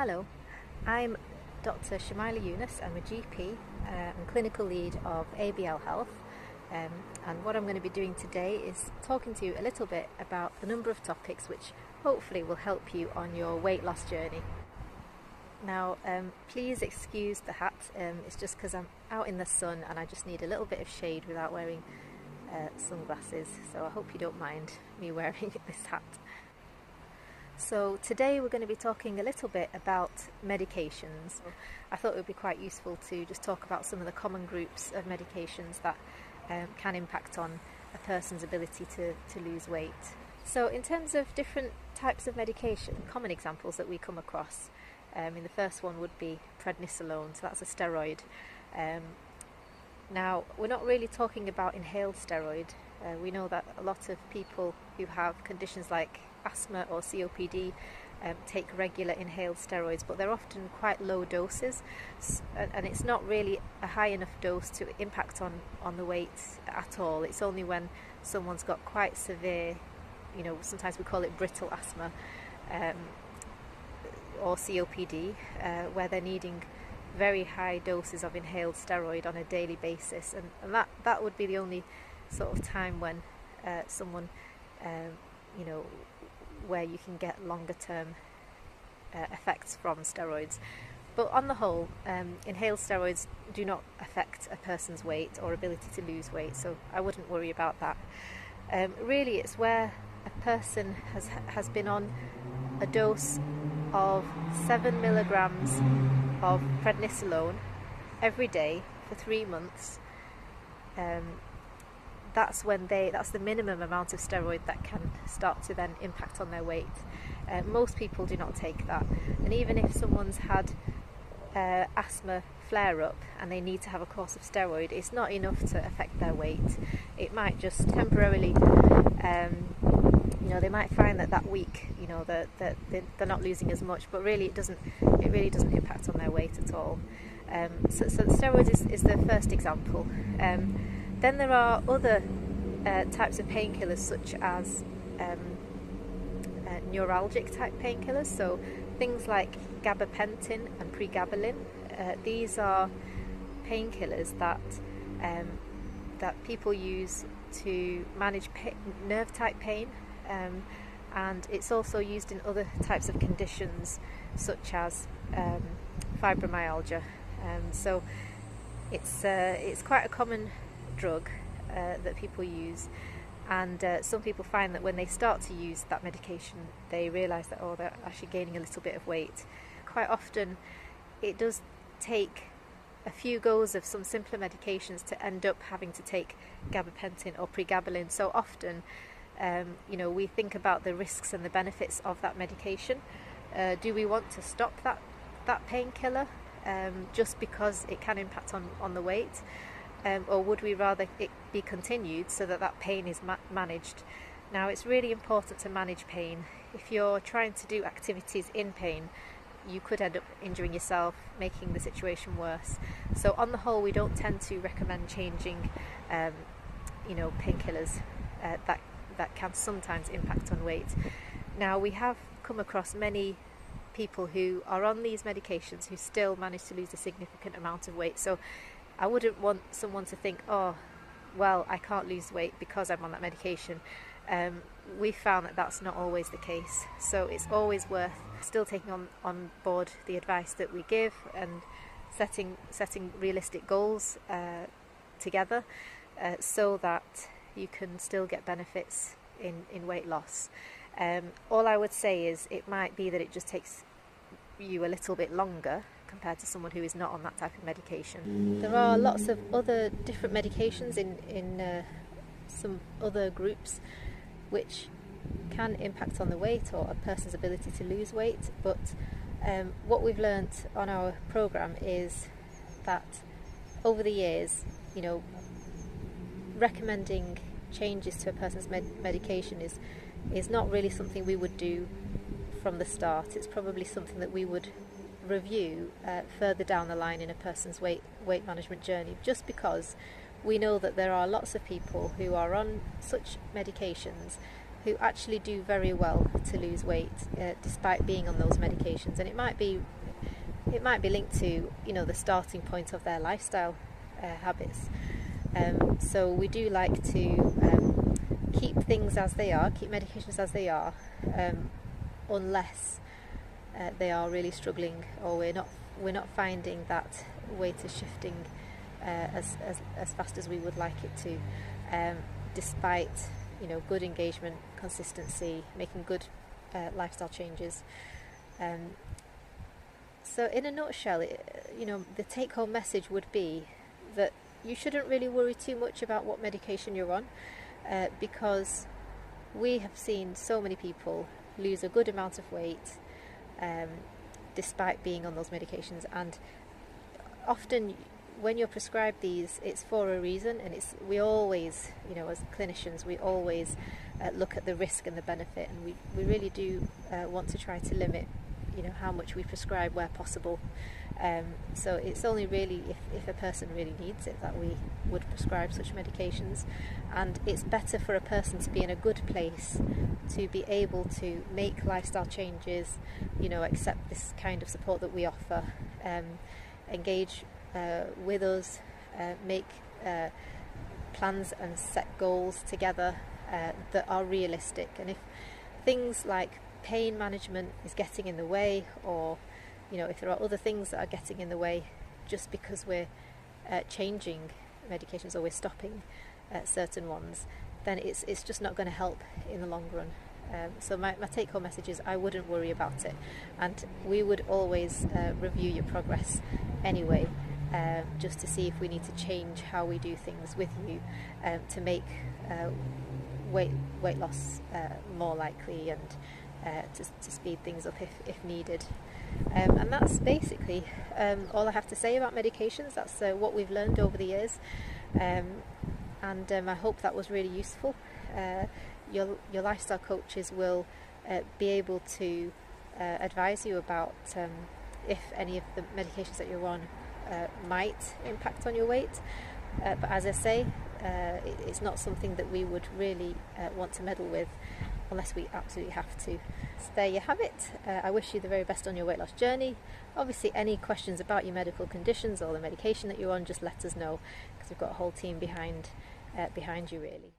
Hello, I'm Dr. Younas. I'm a GP and clinical lead of ABL Health, and what I'm going to be doing today is talking to you a little bit about a number of topics which hopefully will help you on your weight loss journey. Now, please excuse the hat, it's just because I'm out in the sun and I just need a little bit of shade without wearing sunglasses, so I hope you don't mind me wearing this hat. So today we're going to be talking a little bit about medications. I thought it would be quite useful to just talk about some of the common groups of medications that can impact on a person's ability to lose weight. So in terms of different types of medication, common examples that we come across, the first one would be prednisolone, so that's a steroid. Now, we're not really talking about inhaled steroid. We know that a lot of people who have conditions like asthma or COPD take regular inhaled steroids, but they're often quite low doses, and it's not really a high enough dose to impact on the weight at all. It's only when someone's got quite severe, sometimes we call it brittle asthma or COPD, where they're needing very high doses of inhaled steroid on a daily basis, and that would be the only sort of time when someone where you can get longer term effects from steroids. But on the whole, inhaled steroids do not affect a person's weight or ability to lose weight, so I wouldn't worry about that. Really, it's where a person has been on a dose of 7 milligrams of prednisolone every day for 3 months. That's the minimum amount of steroid that can start to then impact on their weight. Most people do not take that, and even if someone's had asthma flare-up and they need to have a course of steroid, it's not enough to affect their weight. It might just temporarily, they might find that week, that they're not losing as much, but really it really doesn't impact on their weight at all. So steroids is the first example. Then there are other types of painkillers, such as neuralgic type painkillers, so things like Gabapentin and Pregabalin. These are painkillers that people use to manage nerve type pain, and it's also used in other types of conditions such as fibromyalgia. So it's quite a common drug that people use, and some people find that when they start to use that medication, they realise that they're actually gaining a little bit of weight. Quite often it does take a few goes of some simpler medications to end up having to take gabapentin or pregabalin. So often we think about the risks and the benefits of that medication. Do we want to stop that painkiller just because it can impact on the weight? Or would we rather it be continued so that pain is managed? Now, it's really important to manage pain. If you're trying to do activities in pain, you could end up injuring yourself, making the situation worse. So on the whole, we don't tend to recommend changing painkillers that can sometimes impact on weight. Now, we have come across many people who are on these medications who still manage to lose a significant amount of weight. So I wouldn't want someone to think, I can't lose weight because I'm on that medication. We found that that's not always the case. So it's always worth still taking on board the advice that we give and setting realistic goals together so that you can still get benefits in weight loss. All I would say is it might be that it just takes you a little bit longer compared to someone who is not on that type of medication. There are lots of other different medications in some other groups which can impact on the weight or a person's ability to lose weight, but what we've learnt on our program is that over the years, recommending changes to a person's medication is not really something we would do from the start. It's probably something that we would review further down the line in a person's weight management journey, just because we know that there are lots of people who are on such medications who actually do very well to lose weight despite being on those medications, and it might be linked to the starting point of their lifestyle habits. So we do like to keep things as they are, keep medications as they are, unless they are really struggling, or we're not finding that weight is shifting as fast as we would like it to, despite good engagement, consistency, making good lifestyle changes. So in a nutshell, the take-home message would be that you shouldn't really worry too much about what medication you're on, because we have seen so many people lose a good amount of weight despite being on those medications, and often when you're prescribed these, it's for a reason, and we always, as clinicians, we always look at the risk and the benefit, and we really do want to try to limit how much we prescribe where possible. So it's only really if a person really needs it that we would prescribe such medications, and it's better for a person to be in a good place to be able to make lifestyle changes, accept this kind of support that we offer, engage with us, make plans and set goals together that are realistic. And if things like pain management is getting in the way, or if there are other things that are getting in the way just because we're changing medications or we're stopping certain ones, then it's just not going to help in the long run. So my take-home message is I wouldn't worry about it, and we would always review your progress anyway, just to see if we need to change how we do things with you to make weight loss more likely, and to speed things up if needed. And that's basically all I have to say about medications. That's what we've learned over the years, and I hope that was really useful. Your lifestyle coaches will be able to advise you about if any of the medications that you're on might impact on your weight, but as I say, it's not something that we would really want to meddle with unless we absolutely have to. So there you have it. I wish you the very best on your weight loss journey. Obviously, any questions about your medical conditions or the medication that you're on, just let us know, because we've got a whole team behind you really.